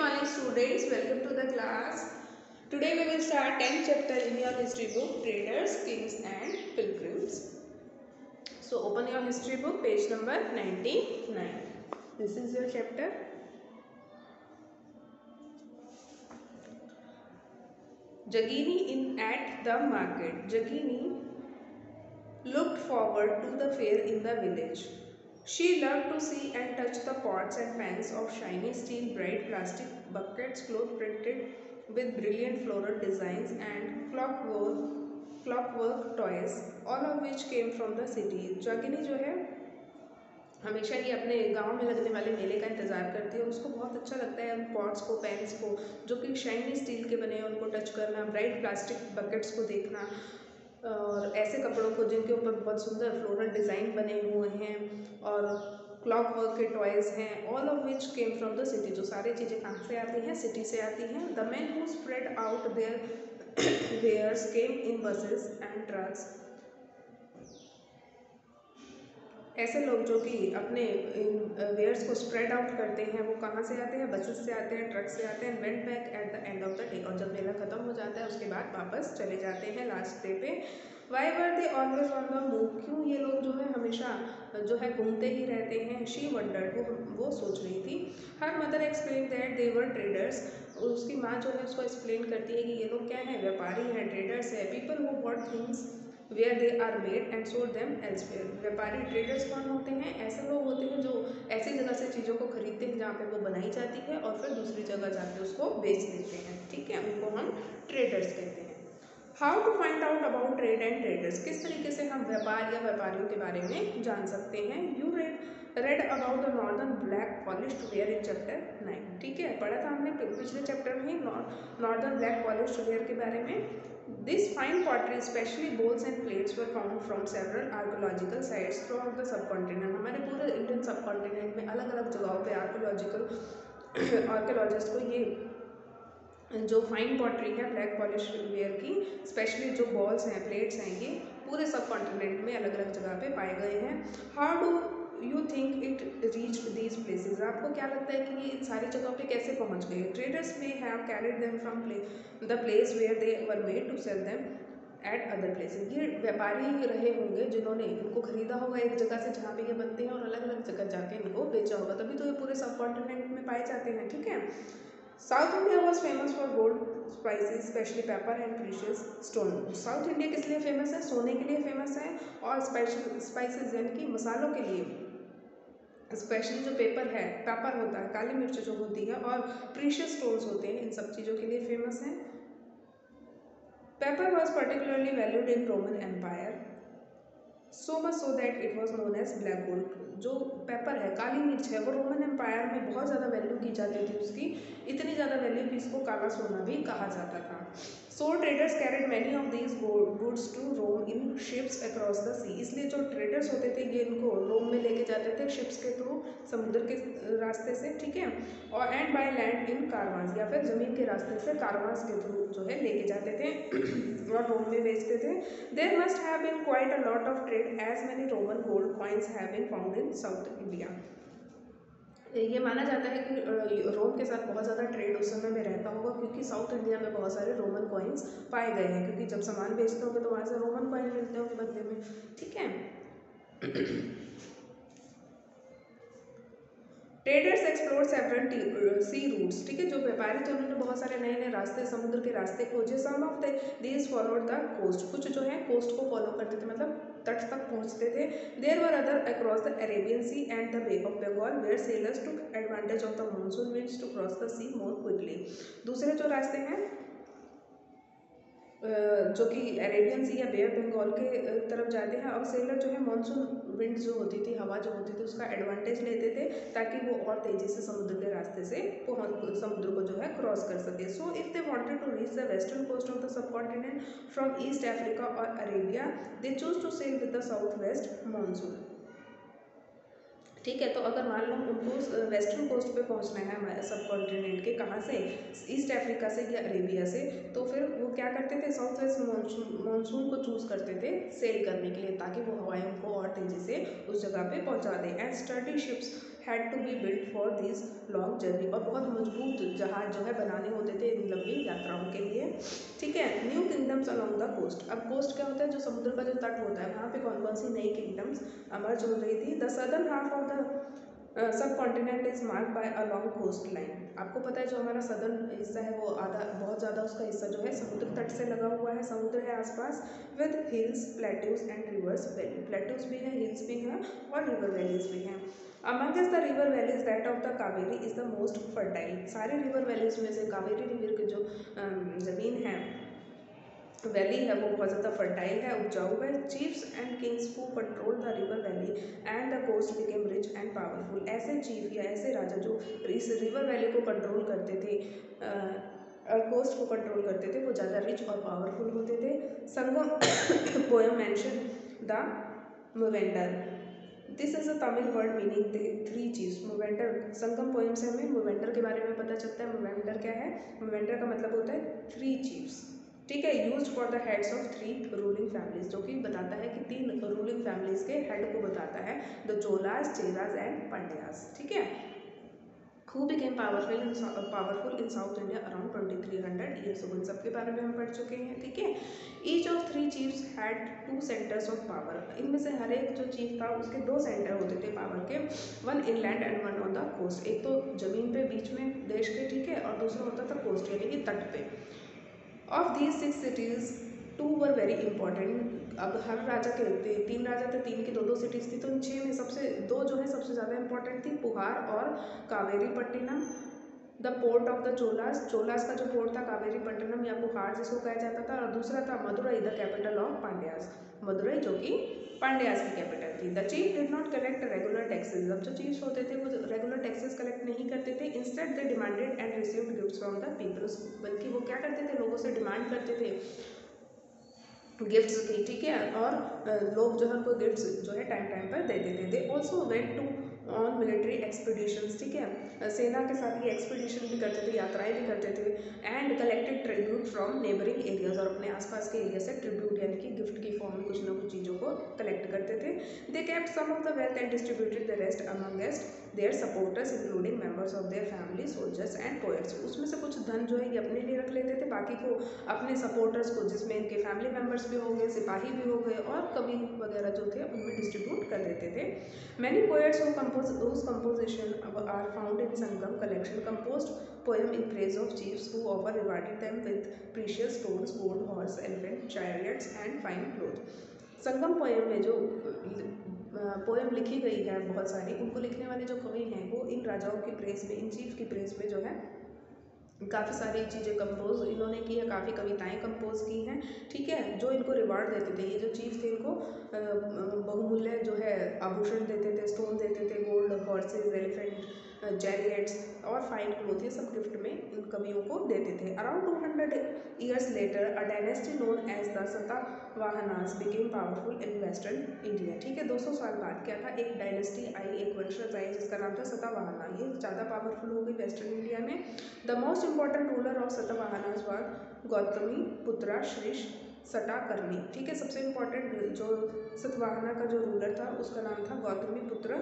morning students, welcome to the class. Today we will start 10th chapter in your history book, Traders, Kings and Pilgrims. So open your history book, page number 99. This is your chapter. Jagini in at the market. Jagini looked forward to the fair in the village. She loved to see and touch the pots and pans of shiny steel, bright plastic buckets, cloth printed with brilliant floral designs, and clockwork toys, all of which came from the city. जागिनी जो है हमेशा ही अपने गांव में लगने वाले मेले का इंतज़ार करती है। उसको बहुत अच्छा लगता है उन पॉट्स को, पेन्स को जो कि शाइनी स्टील के बने हैं उनको टच करना, ब्राइट प्लास्टिक बकेट्स को देखना और ऐसे कपड़ों को जिनके ऊपर बहुत सुंदर फ्लोरल डिज़ाइन बने हुए हैं और क्लॉक वर्क के टॉयज़ हैं, all of which came from the city. जो सारी चीज़ें कहाँ से आती हैं? सिटी से आती हैं। The man who spread out their wares came in buses and trucks. ऐसे लोग जो कि अपने वेयर्स को स्प्रेड आउट करते हैं वो कहाँ से आते हैं? बसेस से आते हैं, ट्रक से आते हैं। Went back at the end of the day, और जब मेला ख़त्म हो जाता है उसके बाद वापस चले जाते हैं लास्ट डे पे। Why were they always on the move? क्यों ये लोग जो है हमेशा जो है घूमते ही रहते हैं? शी वंडर्ड, वो सोच रही थी। Her mother explain that they were traders. उसकी माँ जो है उसको एक्सप्लेन करती है कि ये लोग क्या हैं? व्यापारी हैं, ट्रेडर्स है। People who bought things where they are made and sold them elsewhere. व्यापारी ट्रेडर्स कौन होते हैं? ऐसे लोग होते हैं जो ऐसी जगह से चीज़ों को खरीदते हैं जहाँ पे वो बनाई जाती है और फिर दूसरी जगह जाके उसको बेच देते हैं। ठीक है, उनको हम ट्रेडर्स कहते हैं। How to find out about trade and traders? किस तरीके से हम व्यापार या व्यापारियों के बारे में जान सकते हैं? You read about the northern black polished where in chapter 9। ठीक है, पढ़ा था हमने पिछले चैप्टर में नॉर्दर्न ब्लैक पॉलिश्ड वेयर के बारे में। This fine pottery, especially bowls and plates, were found from several archaeological sites throughout the subcontinent. हमारे पूरे इंडियन सबकॉन्टिनेंट में अलग अलग जगहों पे आर्कियोलॉजिस्ट को ये जो फाइन पॉटरी है ब्लैक पॉलिश वेयर की, स्पेशली जो बॉल्स हैं, प्लेट्स हैं, ये पूरे सबकॉन्टिनेंट में अलग अलग जगह पे पाए गए हैं। How do you think it reach these places? आपको क्या लगता है कि ये इन सारी जगहों पे कैसे पहुंच गए? Traders may have carried them from the place where they were made to sell them at other places. ये व्यापारी ही रहे होंगे जिन्होंने इनको खरीदा होगा एक जगह से जहाँ पे ये बनते हैं और अलग अलग जगह जाके इनको बेचा होगा, तभी तो ये पूरे सबकॉन्टिनेंट में पाए जाते हैं। ठीक है। South India was famous for gold spices, specially paper and precious stone. South India किस लिए फेमस है? सोने के लिए फेमस है और स्पाइसेस यानी कि मसालों के लिए, स्पेशली जो पेपर होता है, काली मिर्च जो होती है, और प्रीशियस स्टोन्स होते हैं, इन सब चीज़ों के लिए फेमस है। Pepper was particularly valued in Roman empire, so much so that it was known as black gold. जो पेपर है, काली मिर्च है, वो रोमन एम्पायर में बहुत ज़्यादा वैल्यू की जाती थी उसकी, इतनी ज़्यादा वैल्यू कि इसको काला सोना भी कहा जाता था। So traders carried many of these goods to Rome in ships across the sea. इसलिए जो ट्रेडर्स होते थे ये इनको रोम में लेके जाते थे शिप्स के थ्रू, समुद्र के रास्ते से। ठीक है, और एंड बाय लैंड इन कारवांस, या फिर ज़मीन के रास्ते से कारवांस के थ्रू जो है लेके जाते थे और रोम में बेचते थे। There must have been quite a lot of trade as many Roman gold coins have been found in South India. ये माना जाता है कि रोम के साथ बहुत ज़्यादा ट्रेड उस समय में रहता होगा, क्योंकि साउथ इंडिया में बहुत सारे रोमन कॉइन्स पाए गए हैं, क्योंकि जब सामान बेचते होंगे तो वहाँ से रोमन कॉइन मिलते होंगे बदले में। ठीक है। Traders explore several sea routes. ठीक है, जो व्यापारी थे उन्होंने बहुत सारे नए नए रास्ते, समुद्र के रास्ते खोजे। Some of these followed the coast, कुछ जो है कोस्ट को फॉलो करते थे, मतलब तट तक पहुंचते थे। There were other across the Arabian Sea and the Bay of Bengal where sailors took advantage of the monsoon winds to cross the sea more quickly. दूसरे जो रास्ते हैं जो कि अरेबियन सी या बे ऑफ बंगाल के तरफ जाते हैं, और सेलर जो है मानसून विंड जो होती थी, हवा जो होती थी, उसका एडवांटेज लेते थे ताकि वो और तेज़ी से समुद्र के रास्ते से समुद्र को जो है क्रॉस कर सके। So if they wanted to reach the western coast of the subcontinent from East Africa और Arabia, they chose to sail with the south west monsoon. ठीक है, तो अगर मान लो उनको वेस्टर्न कोस्ट पे पहुंचना है हमारे सब कॉन्टिनेंट के, कहाँ से? ईस्ट अफ्रीका से या अरेबिया से, तो फिर वो क्या करते थे? साउथ वेस्ट मानसून को चूज़ करते थे सेल करने के लिए, ताकि वो हवाएं उनको और तेज़ी से उस जगह पे पहुंचा दें। And sturdy ships had to be built for this long journey, और बहुत मजबूत जहाज जो है बनाने होते थे इन लंबी यात्राओं के लिए। ठीक है, new kingdoms along the coast. अब कोस्ट क्या होता है, जो समुद्र का जो तट होता है वहाँ पे कौन कौन सी नई किंगडम्स अमर्ज हो रही थी। The southern half of the subcontinent is mark by a long coastline. आपको पता है जो हमारा सदर्न हिस्सा है वो आधा बहुत ज़्यादा उसका हिस्सा जो है समुद्र तट से लगा हुआ है, समुद्र है आसपास, with hills plateaus and reverse valley. Plateaus भी हैं, हिल्स भी हैं और रिवर वैलीज भी हैं। Amongst the river valleys that of the Kaveri is the most fertile. सारे रिवर वैलीज में से कावेरी रिवर की जो ज़मीन है, वैली है, वो बहुत ज़्यादा फर्टाइल है, उपजाऊ है। Chiefs and kings who control the river valley and the coast became rich and powerful. ऐसे चीफ या ऐसे राजा जो इस रिवर वैली को कंट्रोल करते थे, कोस्ट को कंट्रोल करते थे, वो ज़्यादा रिच और पावरफुल होते थे। Sangam poem mention the muvendar. This is a Tamil word meaning three chief. Muvendar, Sangam poem से हमें मूवेंडर के बारे में पता चलता है। मूवेंडर क्या है, मूवेंडर का मतलब होता है थ्री चीफ्स। ठीक है, used for the heads of three ruling families, जो कि बताता है कि तीन रूलिंग फैमिलीज के हेड को बताता है, द चोलास, चेरास एंड पांड्यास। ठीक है, who became powerful in South India around 2300 years ago। इन सबके बारे में हम पढ़ चुके हैं। ठीक है, each of three chiefs had two centres of power. इनमें से हर एक जो चीफ था उसके दो सेंटर होते थे पावर के, one inland and one on the coast. एक तो जमीन पे बीच में देश के, ठीक है, और दूसरा होता था कोस्ट यानी कि तट पे। Of these 6 cities 2 were very important. अब हर राजा के तीन राजा थे, तीन की दो दो सिटीज़ थी, तो इन 6 में सबसे दो जो है सबसे ज़्यादा इंपॉर्टेंट थी, पुहार और Kaveri Pattinam. The port of the Cholas, Cholas का जो पोर्ट था कावेरी पट्टिनम या पुहार जिसको कहा जाता था, और दूसरा था Madurai, the capital of Pandyas, Madurai जो कि पांड्यास की कैपिटल थी। The chief did not collect regular taxes. अब जो चीफ्स होते थे वो रेगुलर टैक्सेस कलेक्ट नहीं करते थे, instead they demanded and received gifts from the peoples. बल्कि वो क्या करते थे, लोगों से डिमांड करते थे गिफ्ट्स की। ठीक है, और लोग जो है उनको गिफ्ट्स जो है टाइम टाइम पर दे देते थे। Also went to on military expeditions. ठीक है, सेना के साथ ये एक्सपीडिशन भी करते थे, यात्राएं भी करते थे। And collected tribute from neighbouring areas, और अपने आसपास के एरिया से ट्रिब्यूट यानी कि गिफ्ट की फॉर्म में कुछ ना कुछ चीज़ों को कलेक्ट करते थे। They kept some of the wealth and distributed the rest amongst their supporters including members of their family, soldiers and poets. उसमें से कुछ धन जो है ये अपने लिए रख लेते थे, बाकी को अपने सपोर्टर्स को, जिसमें इनके फैमिली मेंबर्स भी हो गए, सिपाही भी हो गए, और कवि वगैरह जो थे उनमें डिस्ट्रीब्यूट कर देते थे। Many poets whose composition are found in Sangam collection composed poem in praise of chiefs who often rewarded them with precious stones, gold, horse, elephant, chariots and fine clothes। Sangam poem में जो poem लिखी गई है बहुत सारी, उनको लिखने वाले जो कवि हैं वो इन राजाओं की प्रेस में, इन चीफ की प्रेस में जो है काफ़ी सारी चीज़ें कंपोज इन्होंने की है, काफ़ी कविताएं कंपोज की हैं। ठीक है, जो इनको रिवार्ड देते थे, ये जो चीफ थे इनको बहुमूल्य जो है आभूषण देते थे, स्टोन देते थे, गोल्ड, हॉर्सेज, एलिफेंट, चैरियट्स और फाइन क्लोथ, ये सब गिफ्ट में इन कवियों को देते थे। Around 200 years later a dynasty known as the Satavahanas became powerful in western India. ठीक है, 200 साल बाद क्या था, एक डायनेस्टी आई, एक वंशज आई जिसका नाम था सतावाहना। ये ज़्यादा पावरफुल हो गई वेस्टर्न इंडिया में। The most important ruler of Satavahanas was Gautami putra Shri सटाकर्णी। ठीक है, सबसे इंपॉर्टेंट जो सतवाहना का जो रूलर था उसका नाम था Gautami putra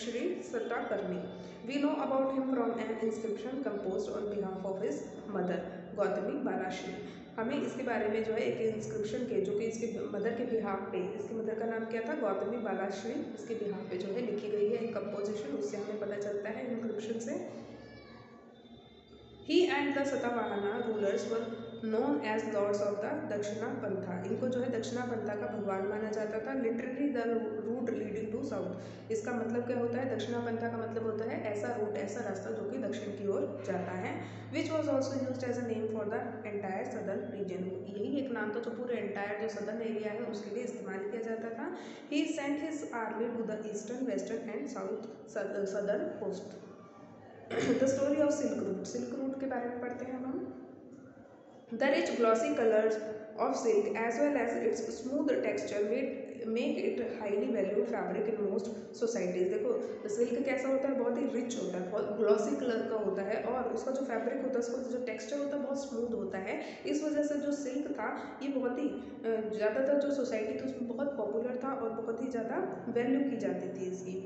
Shri Satakarni. We know about him from an inscription composed on behalf of his mother Gautami Balashri. हमें इसके बारे में जो है एक इंस्क्रिप्शन के, जो कि इसके मदर के बिहाफ पे, इसकी मदर का नाम क्या था, गौतमी बालाश्री, इसके बिहाफ पे जो है लिखी गई है एक कंपोजिशन, उससे हमें पता चलता है इंस्क्रिप्शन से। He and the Satavahana rulers were known as lords of the दक्षिणा पंथा। इनको जो है दक्षिणा पंथा का भगवान माना जाता था। Literally the route leading to south, इसका मतलब क्या होता है, दक्षिणा पंथा का मतलब होता है ऐसा रूट, ऐसा रास्ता जो कि दक्षिण की ओर जाता है। Which was also use as a name for the entire southern region. यही एक नाम था जो पूरे एंटायर जो सदर्न एरिया है उसके लिए इस्तेमाल किया जाता था। He sent his army to the eastern, western and south southern coast. The story of silk route, silk route के बारे में पढ़ते हैं हम। The rich glossy colours of silk as well as its smooth texture make it highly valued fabric in most societies. देखो silk कैसा होता है, बहुत ही रिच होता है, बहुत ग्लॉसी कलर का होता है, और उसका जो फैब्रिक होता है, उसका जो टेक्सचर होता है बहुत स्मूथ होता है। इस वजह से जो सिल्क था ये बहुत ही ज़्यादातर जो सोसाइटी थी उसमें बहुत पॉपुलर था और बहुत ही ज़्यादा वैल्यू की जाती थी इसकी।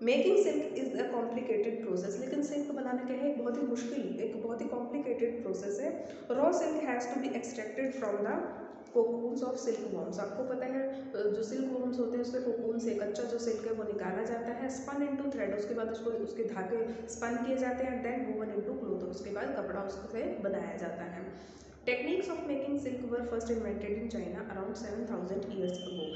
Making silk is a complicated process, लेकिन सिल्क बनाना क्या है, एक बहुत ही मुश्किल, एक बहुत ही कॉम्प्लिकेटेड प्रोसेस है। Raw silk has to be extracted from the cocoons of silkworms. आपको पता है जो सिल्क वॉर्म्स होते हैं उसके कोकून से कच्चा जो सिल्क है वो निकाला जाता है, स्पन इनटू थ्रेड, उसके बाद उसको उसके धागे स्पन किए जाते हैं, देन वूवन इनटू क्लोथ, उसके बाद कपड़ा उससे बनाया जाता है। Techniques of making silk were first invented in China around 7000 years ago.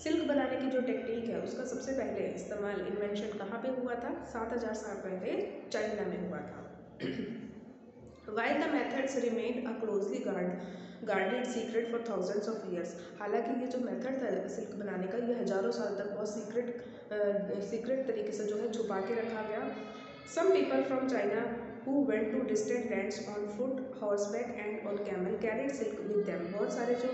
Silk बनाने की जो टेक्निक है उसका सबसे पहले इस्तेमाल, इन्वेंशन कहाँ पे हुआ था, 7000 साल पहले चाइना में हुआ था। While the methods remained a closely guarded secret for thousands of years, हालांकि ये जो मेथड था सिल्क बनाने का ये हजारों साल तक बहुत सीक्रेट तरीके से जो है छुपा के रखा गया। Some people from China who went to distant lands on foot, horseback and on camel carried silk with them। बहुत सारे जो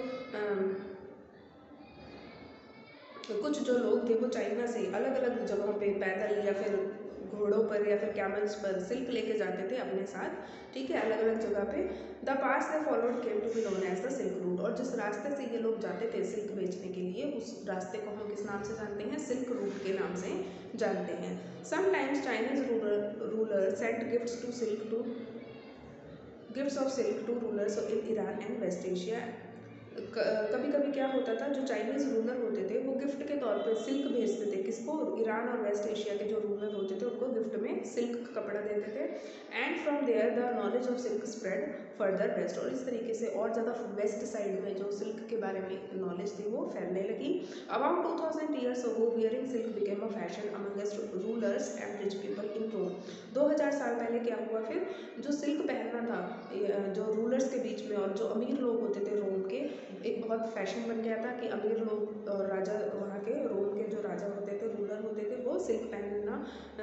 कुछ जो लोग थे वो चाइना से अलग अलग जगहों पे पैदल या फिर घोड़ों पर या फिर कैमल्स पर सिल्क लेके जाते थे अपने साथ, ठीक है, अलग अलग जगह पे। The paths they followed came to be known as the silk Route, और जिस रास्ते से ये लोग जाते थे सिल्क बेचने के लिए उस रास्ते को हम किस नाम से जानते हैं, सिल्क रूट के नाम से जानते हैं। Sometimes Chinese ruler sent gifts of silk to rulers in Iran and West Asia. कभी कभी क्या होता था, जो चाइनीज़ रूलर होते थे वो गिफ्ट के तौर पे सिल्क भेजते थे, किसको, ईरान और वेस्ट एशिया के जो रूलर होते थे उनको गिफ्ट में सिल्क का कपड़ा देते थे। And from there the knowledge of silk spread further west, और इस तरीके से और ज़्यादा वेस्ट साइड में जो सिल्क के बारे में नॉलेज थी वो फैलने लगी। About 2000 years ago wearing silk became a fashion amongst rulers and rich people in Rome. 2000 साल पहले क्या हुआ, फिर जो सिल्क पहनना था जो रूलर्स के बीच में और जो अमीर लोग होते थे रोम के, एक बहुत फैशन बन गया था कि अमीर लोग और राजा, वहाँ के रोम के जो राजा होते थे, रूलर होते थे, वो सिल्क पहनना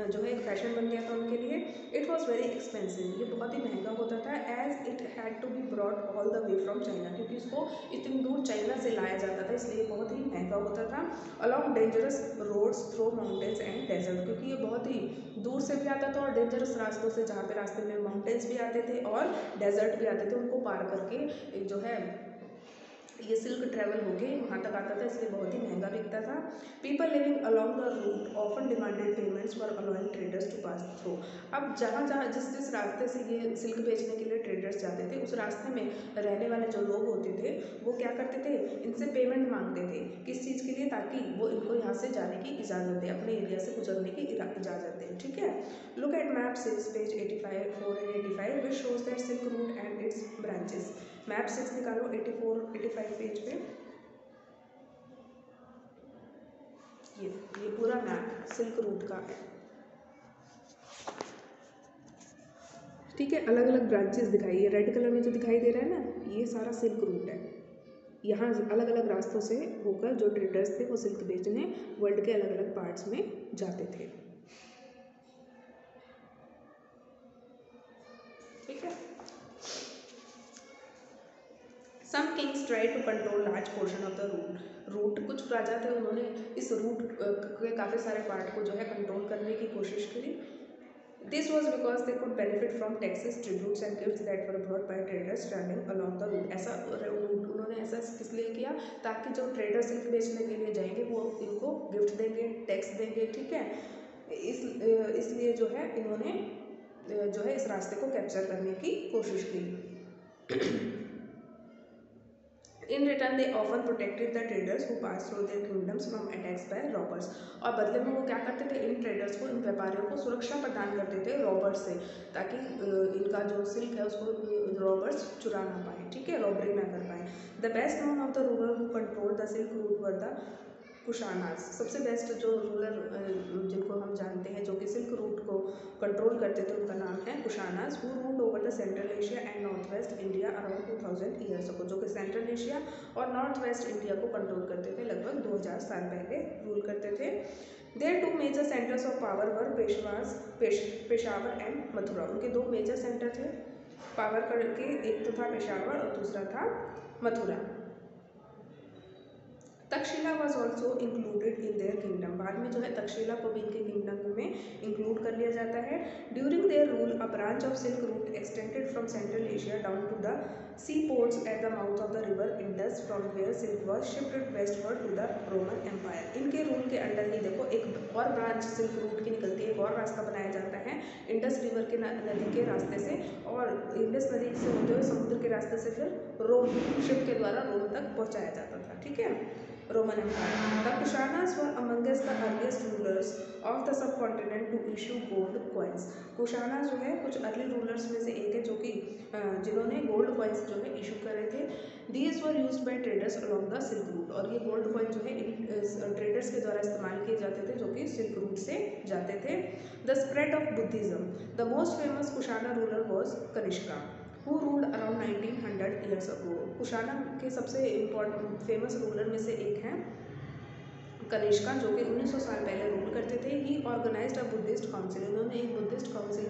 जो है एक फैशन बन गया था उनके लिए। इट वॉज वेरी एक्सपेंसिव, ये बहुत ही महंगा होता था, as it had to be brought all the way from China, क्योंकि इसको इतनी दूर चाइना से लाया जाता था, इसलिए बहुत ही महंगा होता था। Along dangerous roads through mountains and desert, क्योंकि ये बहुत ही दूर से भी आता था और डेंजरस रास्तों से, जहाँ पे रास्ते में माउंटेन्स भी आते थे और डेजर्ट भी आते थे, उनको पार करके जो है ये सिल्क ट्रैवल होके वहाँ तक आता था, इसलिए बहुत ही महंगा बिकता था। People living along the route often demanded payments for allowing traders to pass through. अब जहाँ जहाँ जिस रास्ते से ये सिल्क बेचने के लिए ट्रेडर्स जाते थे, उस रास्ते में रहने वाले जो लोग होते थे वो क्या करते थे, इनसे पेमेंट मांगते थे, किस चीज़ के लिए, ताकि वो इनको यहाँ से जाने की इजाज़त दे, अपने एरिया से गुजरने की इजाज़त दे, ठीक है। Look at map 6 page 85 4 and 85 which shows that silk route and it's branches. Map 6 निकालो 84-85 पेज पे, ये पूरा मैप सिल्क रूट का है, ठीक है। अलग अलग ब्रांचेस दिखाई, ये रेड कलर में जो दिखाई दे रहा है ना, ये सारा सिल्क रूट है। यहाँ अलग अलग रास्तों से होकर जो ट्रेडर्स थे वो सिल्क बेचने वर्ल्ड के अलग अलग पार्ट्स में जाते थे, ठीक है। Some kings try to control large portion of the route, कुछ राजा थे उन्होंने इस रूट के काफ़ी सारे पार्ट को जो है कंट्रोल करने की कोशिश करी। This was because they could benefit from taxes, tributes and gifts that were brought by traders travelling along the route. ऐसा रूट उन्होंने ऐसा किस लिए किया, ताकि जो ट्रेडर सिल्क बेचने के लिए जाएंगे वो इनको गिफ्ट देंगे, टैक्स देंगे, ठीक है। इसलिए जो है इन्होंने जो है इस रास्ते को कैप्चर करने की कोशिश की। In return, they often protected the traders who passed through their kingdoms from attacks by robbers। और बदले में वो क्या करते थे, इन ट्रेडर्स को, इन व्यापारियों को सुरक्षा प्रदान करते थे रॉबर्स से, ताकि इनका जो सिल्क है उसको रॉबर्स चुरा ना पाए, ठीक है, रॉबरी ना कर पाए। The best known of the ruler who control the silk route were the Kushanas. सबसे बेस्ट जो रूलर जिनको हम जानते हैं जो कि सिल्क रूट को कंट्रोल करते थे, उनका नाम है Kushanas, who ruled over the central Asia and north west India around 2000 years ago, जो कि सेंट्रल एशिया और नॉर्थ वेस्ट इंडिया को कंट्रोल करते थे, लगभग 2000 साल पहले रूल करते थे। There two major centres of power were Peshawar and Mathura. उनके दो मेजर सेंटर थे पावर के, एक तो था पेशावर और दूसरा था Mathura. Takshashila was also included in their kingdom, बाद में जो है तक्षशिला को भी इनके किंगडम में इंक्लूड कर लिया जाता है। During their rule a branch of silk root extended from Central Asia down to the seaports at the mouth of the river Indus, from where silk was shipped westward to the Roman Empire. इनके rule के under ही देखो एक और branch silk route की निकलती है, एक और रास्ता बनाया जाता है इंडस रिवर के नदी के रास्ते से, और इंडस नदी से होते हुए समुद्र के रास्ते से फिर रोम शिप के द्वारा रोम तक पहुँचाया जाता था। ठीक है, Roman Empire. The Kushanas were amongst the earliest rulers of the subcontinent to issue gold coins. Kushana जो है कुछ अर्ली रूलर्स में से एक है जो कि जिन्होंने गोल्ड कॉइन्स जो है इशू करे थे। These were used by traders along the Silk Route, और ये गोल्ड कॉइन जो है इन ट्रेडर्स के द्वारा इस्तेमाल किए जाते थे जो कि सिल्क रूट से जाते थे। The spread of Buddhism. The most famous Kushana ruler was Kanishka, who ruled around 1900 years ago. Kushana के सबसे इम्पोर्टेंट फेमस रूलर में से एक हैं कनिष्का, जो कि 1900 साल पहले रूल करते थे। He organised a Buddhist council, इन्होंने एक बुद्धिस्ट काउंसिल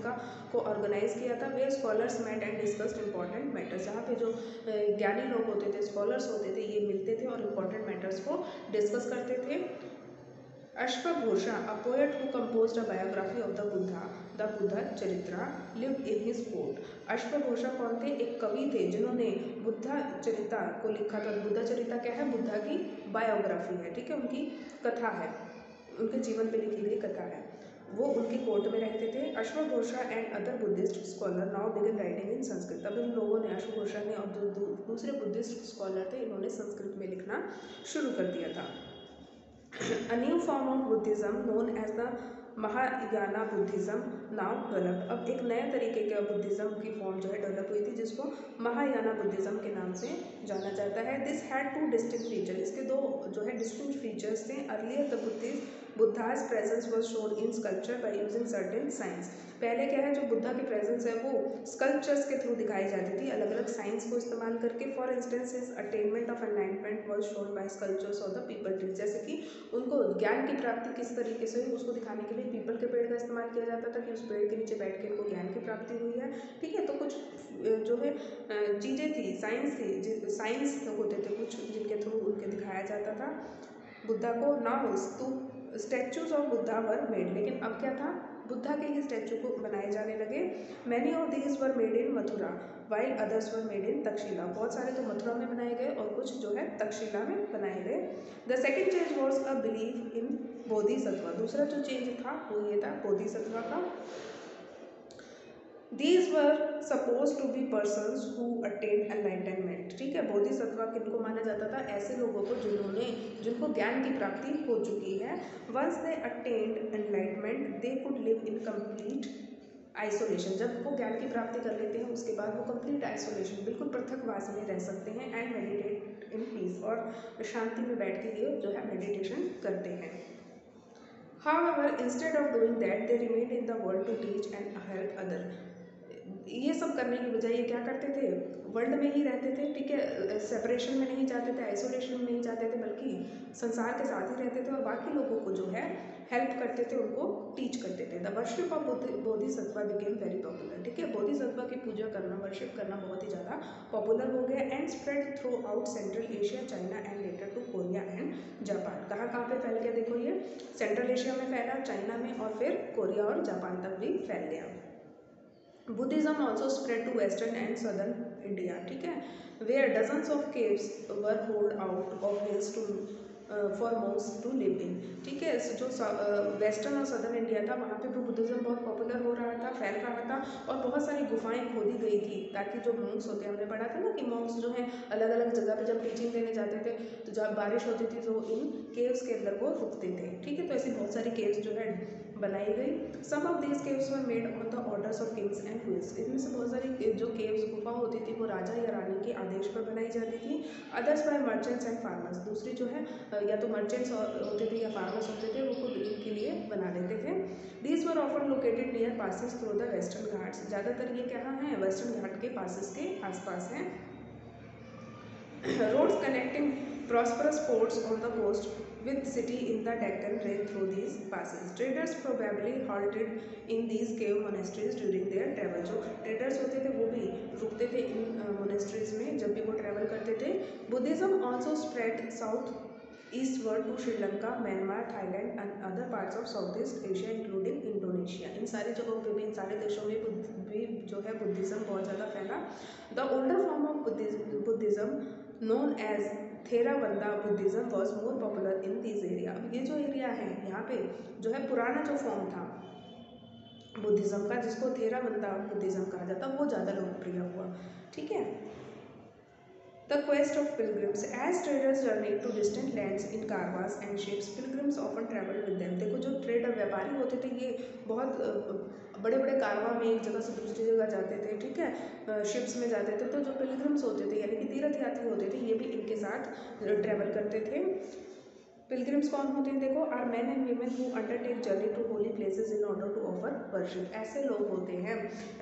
को ऑर्गेनाइज किया था। वे scholars met and discussed important matters, जहाँ पे जो ज्ञानी लोग होते थे, स्कॉलर्स होते थे, ये मिलते थे और इम्पॉर्टेंट मैटर्स को डिस्कस करते थे। Ashwagosha, a poet who composed a biography of the Buddha Charitra, lived in his court. अश्वघोषा कौन थे? एक कवि थे जिन्होंने बुद्धा चरिता को लिखा था। बुद्धा चरिता क्या है? बुद्धा की बायोग्राफी है, ठीक है, उनकी कथा है, उनके जीवन पे लिखी गई कथा है। वो उनके कोर्ट में रहते थे। अश्वघोषा and other Buddhist scholar now begin writing in Sanskrit. अब इन लोगों ने, अश्वघोषा ने और दूसरे बुद्धिस्ट स्कॉलर थे, इन्होंने संस्कृत में लिखना शुरू कर दिया था। A new form of Buddhism known as the Mahayana Buddhism now developed. अब एक नए तरीके का बुद्धिज्म की फॉर्म जो है डेवलप हुई थी, जिसको महायाना बुद्धिज्म के नाम से जाना जाता है। This had two distinct feature, इसके दो जो है डिस्टिंक्ट फीचर्स थे। Earlier the Buddha's presence was shown in sculpture by using certain signs. पहले क्या है, जो बुद्धा की प्रेजेंस है वो स्कल्पचर्स के थ्रू दिखाई जाती थी, अलग अलग साइंस को इस्तेमाल करके। For instance his attainment of enlightenment was shown by sculptures of the people tree, जैसे कि उनको ज्ञान की प्राप्ति किस तरीके से हुई उसको दिखाने के लिए पीपल के पेड़ का इस्तेमाल किया जाता था कि उस पेड़ के नीचे बैठ के उनको ज्ञान की प्राप्ति हुई है। ठीक है, तो कुछ जो है चीज़ें थी, साइंस होते थे कुछ जिनके थ्रू उनके दिखाया जाता था बुद्धा को। Now statues of Buddha were made, लेकिन अब क्या था, बुद्धा के ही स्टैचू को बनाए जाने लगे। Many of these were made in Mathura while others were made in Takshashila, बहुत सारे तो मथुरा में बनाए गए और कुछ जो है तक्षशिला में बनाए गए। The second change was a belief in Bodhisattva, दूसरा जो चेंज था वो ये था बोधिसत्व का। These were supposed to be persons who attained enlightenment. ठीक है, बोधिसत्व किनको माना जाता था? ऐसे लोगों को जिनको ज्ञान की प्राप्ति हो चुकी है। Once they attained enlightenment, they could live in complete isolation. जब वो ज्ञान की प्राप्ति कर लेते हैं उसके बाद वो complete isolation, बिल्कुल पृथकवास में रह सकते हैं। And meditate in peace, और शांति में बैठ के ये जो है मेडिटेशन करते हैं। However, instead of doing that, they remained in the world to teach and help others. ये सब करने की बजाय ये क्या करते थे, वर्ल्ड में ही रहते थे। ठीक है, सेपरेशन में नहीं जाते थे, आइसोलेशन में नहीं जाते थे, बल्कि संसार के साथ ही रहते थे और बाकी लोगों को जो है हेल्प करते थे, उनको टीच करते थे। The worship of Bodhisattva became very popular. ठीक है, बोधिसत्व की पूजा करना, वर्शिप करना बहुत ही ज़्यादा पॉपुलर हो गया। And spread throughout central Asia, China and later to Korea and Japan. कहाँ कहाँ पे फैल गया देखो, ये सेंट्रल एशिया में फैला, चाइना में, और फिर कोरिया और जापान तक भी फैल गया। Buddhism also spread to western and southern India, ठीक है, where dozens of caves were hollowed out of hills for monks to live in। ठीक है, जो वेस्टर्न और सदर्न इंडिया था वहाँ पे भी बुद्धिज़्म बहुत पॉपुलर हो रहा था, फैल रहा था, और बहुत सारी गुफाएं खोदी गई थी ताकि जो मॉन्क्स होते हैं, हमने पढ़ा था ना कि मॉन्क्स जो हैं अलग अलग जगह पे जब टीचिंग देने जाते थे तो जब बारिश होती थी तो इन केव्स के अंदर वो रुकते थे। ठीक है, तो ऐसी बहुत सारी केव्स जो है बनाई गई। Some of these caves were made on the orders of kings and queens, इनमें से बहुत सारी जो केव्स गुफा होती थी वो राजा या रानी के आदेश पर बनाई जाती थी। Others by merchants and farmers, दूसरी जो है या तो मर्चेंट्स होते थे या फार्मर्स होते थे, वो खुद इनके लिए बना लेते थे। These were often located near passes through the western Ghats, ज़्यादातर ये कहाँ हैं, वेस्टर्न घाट के पासिस के आसपास हैं। Roads connecting prosperous ports on the coast with city in the Deccan ran through these passes. Traders probably halted in these cave monasteries during their travel. जो traders होते थे वो भी रुकते थे इन monasteries में जब भी वो travel करते थे। Buddhism also spread south eastward to Sri Lanka, Myanmar, Thailand and other parts of south east Asia including Indonesia. इन सारी जगहों पे भी, इन सारे देशों में भी जो है बुद्धिज़्म बहुत ज़्यादा फैला। The older form of Buddhism known as Theravada Buddhism was more popular in this area. अब ये जो एरिया है यहाँ पे जो है पुराना जो फॉर्म था बुद्धिज़्म का, जिसको थेरावंदा बुद्धिज़्म कहा जाता, वो ज़्यादा लोकप्रिय हुआ। ठीक है। The quest of pilgrims. As traders journeyed to distant lands in caravans and ships, pilgrims often traveled with them. देखो जो ट्रेडर व्यापारी होते थे ये बहुत बड़े बड़े कारवां में एक जगह से दूसरी जगह जाते थे। ठीक है। शिप्स में जाते थे। तो जो पिलग्रिम्स होते थे यानी कि तीर्थ यात्री होते थे, ये भी इनके साथ ट्रैवल करते थे। पिलग्रिम्स कौन होते हैं देखो, are men and women who undertake journey to holy places in order to offer worship. ऐसे लोग होते हैं,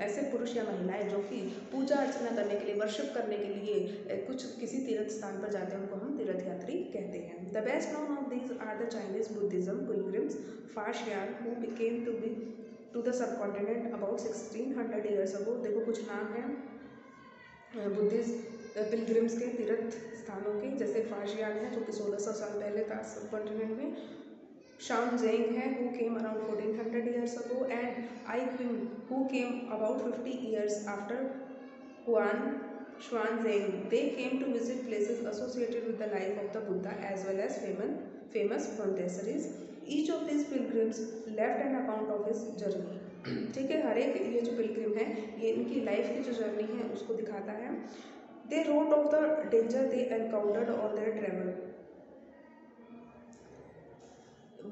ऐसे पुरुष या महिलाएं जो कि पूजा अर्चना करने के लिए, वर्शिप करने के लिए कुछ किसी तीर्थ स्थान पर जाते हैं, उनको हम तीर्थ यात्री कहते हैं। The best known of these are the Chinese Buddhism pilgrims, Faxian who became to the subcontinent about 1600 years ago. देखो कुछ नाम हैं बुद्धिस्ट पिलग्रिम्स के तीर्थ स्थानों के, जैसे फाशियान है जो कि 1600 साल पहले था सब कॉन्टिनेंट में, शाओजेंग है who came around 1400 years ago, and I Qing who came about 50 years after Hwan Xuanzang. They came to visit places associated with the life of the Buddha as well as famous monasteries. Each of these pilgrims left an account of his journey. ठीक है, हर एक ये जो Pilgrim है ये इनकी life की जो जर्नी है उसको दिखाता है। They wrote of the danger they encountered on their travel.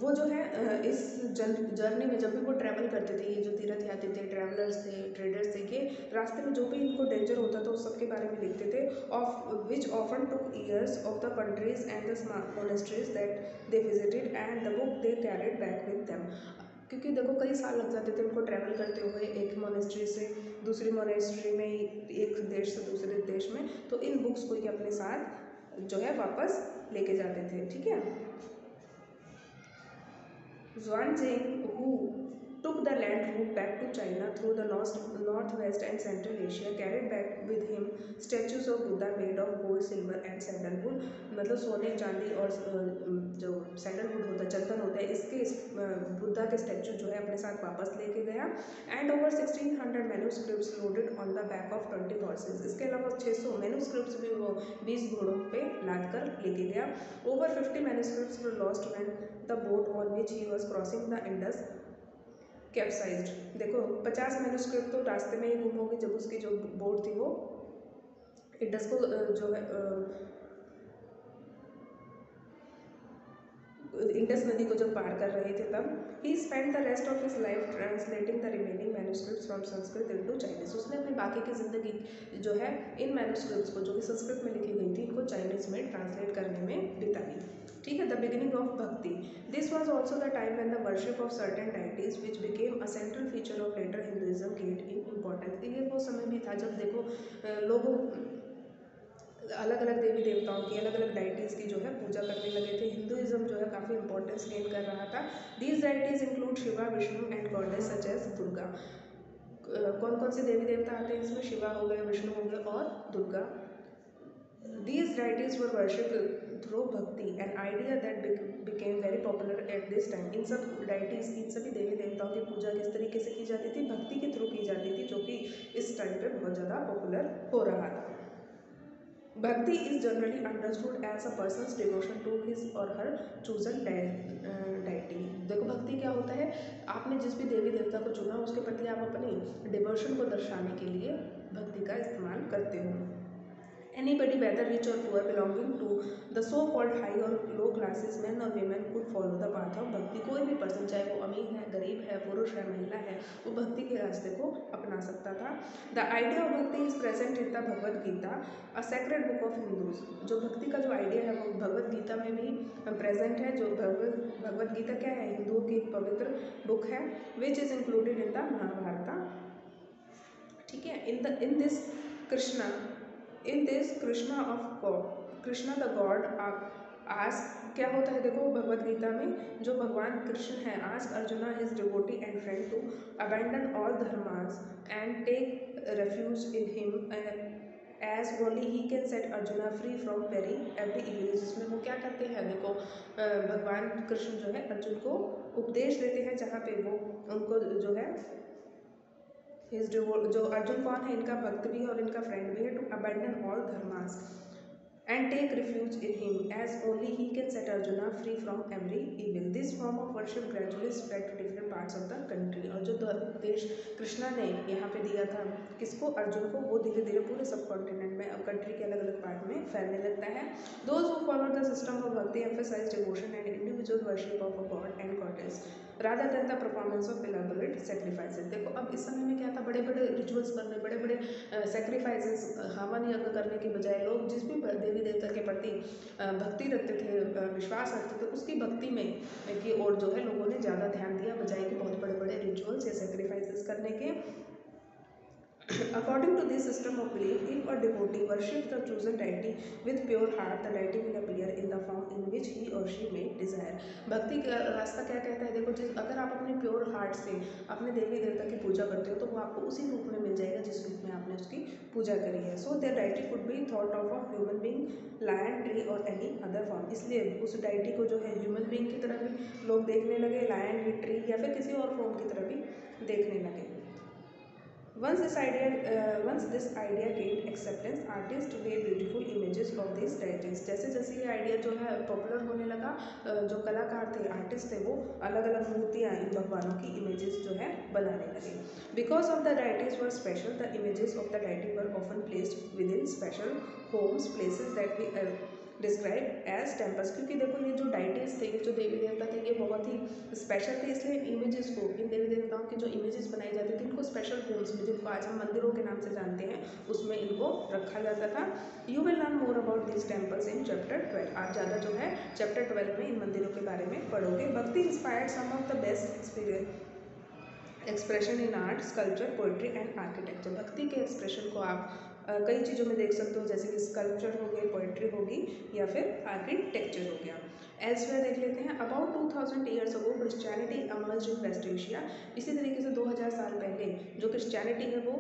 वो जो है इस जर्नी में जब भी वो ट्रैवल करते थे, ये जो तीर्थ यात्री थे, ट्रैवलर्स थे, ट्रेडर्स थे, ये रास्ते में जो भी इनको डेंजर होता था उस सब के बारे में लिखते थे। Of which often took years of the countries and the monasteries that they visited and the book they carried back with them. क्योंकि देखो कई साल लग जाते थे उनको ट्रैवल करते हुए, एक मोनेस्ट्री से दूसरी मोनेस्ट्री में, एक देश से दूसरे देश में, तो इन बुक्स को ये अपने साथ जो है वापस लेके जाते थे। ठीक है। Xuanzang, who took the land route back to China through the northwest and central Asia, carried back with him statues of Buddha made of gold, silver and sandalwood। मतलब सोने, चांदी और जो सैंडलवुड होता है, चंदन होता है, इसके बुद्धा के स्टैचू जो है अपने साथ वापस लेके गया। And over 1600 manuscripts loaded on the back of 20 horse's. इसके अलावा 600 मैन्यूस्क्रिप्ट्स भी वो 20 घोड़ों पे लाद कर लेके गया। Over 50 manuscripts were lost when the boat on which he was crossing the Indus capsized. देखो 50 मैन्यूस्क्रिप्ट तो रास्ते में ही गुम हो गई जब उसकी जो बोट थी वो इंडस को जो है इंडस नदी को जब पार कर रहे थे तब। He spend the rest of his life translating the remaining manuscripts from Sanskrit into Chinese. उसने अपनी बाकी की ज़िंदगी जो है इन मैन्यूस्क्रिप्ट्स को जो कि संस्कृत में लिखी गई थी इनको चाइनीज में ट्रांसलेट करने में बिताई। ठीक है। The beginning of bhakti. This was also the time when the worship of certain deities which became a central feature of later Hinduism get in importance. ये वो समय भी था जब देखो लोगों अलग अलग देवी देवताओं की, अलग अलग डाइटीज़ की जो है पूजा करने लगे थे। हिंदुइज्म जो है काफ़ी इंपॉर्टेंस गेन कर रहा था। These deities include Shiva, Vishnu and goddess such as Durga. कौन कौन से देवी देवता आते हैं इसमें? शिवा हो गए, विष्णु हो गए और Durga. These deities were worshipped through bhakti, an idea that became very popular at this time. इन सब deities की, इन सभी देवी देवताओं की पूजा किस तरीके से की जाती थी? भक्ति के थ्रू की जाती थी, जो कि इस टाइम पे बहुत ज़्यादा पॉपुलर हो रहा था। Bhakti is generally understood as a person's devotion to his or her chosen deity. देखो भक्ति क्या होता है? आपने जिस भी देवी देवता को चुना उसके प्रति आप अपनी डिवोशन को दर्शाने के लिए भक्ति का इस्तेमाल करते हो। Anybody, whether rich or poor, belonging to the so-called high or low classes, men or women, could follow the path of bhakti। कोई भी पर्सन, चाहे वो अमीर है, गरीब है, पुरुष है, महिला है, वो भक्ति के रास्ते को अपना सकता था। The idea of bhakti is present in the Bhagavad Gita, a sacred book of Hindus। जो भक्ति का जो आइडिया है वो भगवद गीता में भी प्रेजेंट है। जो भगवद गीता क्या है? हिंदुओं की एक पवित्र बुक है, which is included in the Mahabharata. ठीक है। In this Krishna of god, Krishna the god ask, क्या होता है देखो भगवद गीता में जो भगवान कृष्ण है, ask Arjuna his devotee and friend to abandon all dharmas and take refuge in him as only he can set Arjuna free from very every evil. जिसमें वो क्या करते हैं, देखो भगवान कृष्ण जो है अर्जुन को उपदेश देते हैं, जहाँ पे वो उनको जो है जो अर्जुन कौन है, इनका भक्त भी है और इनका फ्रेंड भी है, to abandon all dharmas and take refuge in him, as only he can set Arjuna free from every evil. This form of worship gradually spread to different parts of the country। और जो उपदेश कृष्णा ने यहाँ पे दिया था किसको, अर्जुन को, वो धीरे धीरे पूरे सब कॉन्टिनेंट में, अब कंट्री के अलग अलग पार्ट में फैलने लगता है। Those who follow the system of bhakti emphasize devotion and individual worship of a god and goddess rather than the performance of elaborate sacrifices। देखो अब इस समय में क्या था, बड़े बड़े रिचुअल्स करने, बड़े बड़े सेक्रीफाइसेस, हवन यज्ञ करने के बजाय लोग जिस भी देवी देवता के प्रति भक्ति रखते थे, विश्वास रखते थे, उसकी भक्ति में की ओर जो है लोगों ने ज़्यादा ध्यान दिया, बजाय कि बहुत बड़े बड़े रिचुअल्स या सेक्रीफाइसेस करने के। According to this system of belief, if a devotee worships the chosen deity with pure heart, the deity will appear in the form in which he or she may desire। भक्ति का रास्ता क्या कहता है, देखो अगर आप अपने प्योर हार्ट से अपने देवी देवता की पूजा करते हो तो वो आपको उसी रूप में मिल जाएगा जिस रूप में आपने उसकी पूजा करी है। So their deity could be thought of a human being, lion, tree or any other form। इसलिए उस deity को जो है ह्यूमन बीइंग की तरह भी लोग देखने लगे, लायन, ट्री या फिर किसी और फॉर्म की तरह भी देखने लगे। Once this idea gained acceptance, artists made beautiful images of these deities। जैसे जैसे ये आइडिया जो है पॉपुलर होने लगा, जो कलाकार थे, आर्टिस्ट थे, वो अलग अलग मूर्तियाँ इन भगवानों की इमेजेस जो है बनाने लगे। Because of the deities were special, the images of the deity were often placed within special homes, places that we describe as temples. क्योंकि देखो ये जो डाइटीज थे, ये जो देवी देवता थे, ये बहुत ही स्पेशल थे, इसलिए इमेजेस को, इन देवी देवताओं की जो इमेजेस बनाई जाती थी, इनको स्पेशल होम्स में, जिनको आज हम मंदिरों के नाम से जानते हैं, उसमें इनको रखा जाता था। You will learn more about this temples in chapter 12। आप ज़्यादा जो है चैप्टर 12 में इन मंदिरों के बारे में पढ़ोगे। Bhakti inspired some of the best expression in art, sculpture, poetry and architecture. Bhakti के एक्सप्रेशन को आप कई चीज़ों में देख सकते हो, जैसे कि स्कल्पचर हो गई, पोइट्री होगी या फिर आर्किटेक्चर हो गया। एल्सवेयर देख लेते हैं। About 2000 years ago Christianity emerged in West Asia. इसी तरीके से 2000 साल पहले जो क्रिश्चियनिटी है वो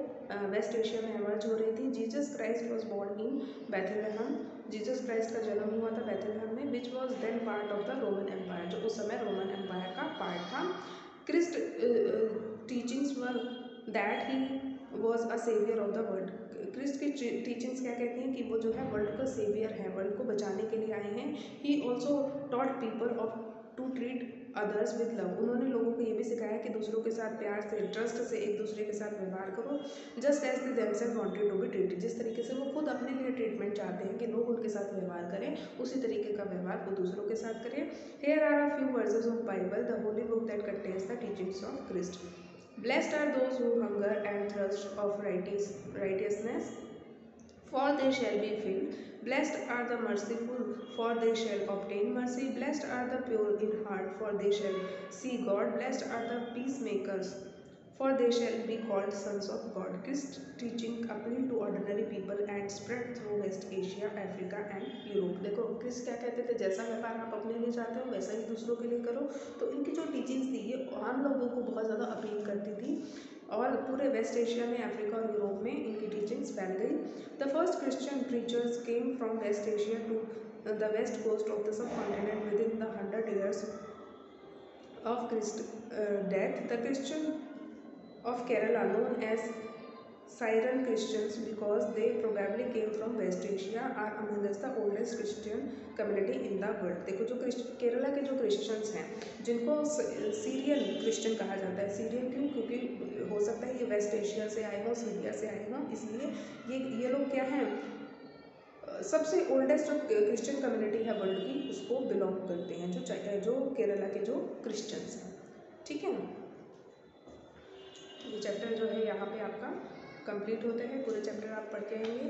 वेस्ट एशिया में इमर्ज हो रही थी। Jesus Christ was born in Bethlehem. Jesus Christ का जन्म हुआ था बेथलेहम में, which was then part of the Roman Empire, जो उस समय रोमन एम्पायर का पार्ट था। Christ teachings were that he was a saviour of the world. Christ की टीचिंग्स क्या कहती हैं कि वो जो है वर्ल्ड का सेवियर है, वर्ल्ड को बचाने के लिए आए हैं। He also taught people of to treat others with love. उन्होंने लोगों को ये भी सिखाया कि दूसरों के साथ प्यार से, ट्रस्ट से एक दूसरे के साथ व्यवहार करो। Just as they themselves wanted to be treated. जिस तरीके से वो खुद अपने लिए ट्रीटमेंट चाहते हैं कि लोग उनके साथ व्यवहार करें, उसी तरीके का व्यवहार वो दूसरों के साथ करें। Here are a few verses of Bible, the holy book that contains the teachings of Christ. Blessed are those who hunger and thirst of righteousness, for they shall be filled. Blessed are the merciful, for they shall obtain mercy. Blessed are the pure in heart, for they shall see God. Blessed are the peacemakers, for they shall be called sons of God. Christ's teaching appeal to ordinary people and spread through West Asia, Africa and Europe। देखो Christ क्या कहते थे, जैसा व्यापार आप अपने लिए चाहते हो वैसा ही दूसरों के लिए करो। तो इनकी जो टीचिंग्स थी ये आम लोगों को बहुत ज़्यादा अपील करती थी और पूरे वेस्ट एशिया में, अफ्रीका और यूरोप में इनकी टीचिंग्स फैल गई। The first Christian preachers came from West Asia to the west coast of the subcontinent within the 100 years of Christ's death. The Christian of Kerala, known as Syrian Christians because they probably came from West Asia, are among the oldest Christian community in the world। देखो जो केरला के जो Christians हैं, जिनको Syrian Christian कहा जाता है। Syrian क्यों? क्योंकि हो सकता है ये वेस्ट एशिया से आए हों, सीरिया से आए हों, इसलिए ये लोग क्या हैं, सबसे ओल्डेस्ट जो क्रिश्चियन कम्युनिटी है वर्ल्ड की, उसको बिलोंग करते हैं, जो केरला के जो क्रिश्चियंस हैं। ठीक है, ये चैप्टर जो है यहाँ पे आपका कंप्लीट होते हैं। पूरे चैप्टर आप पढ़ के आएंगे।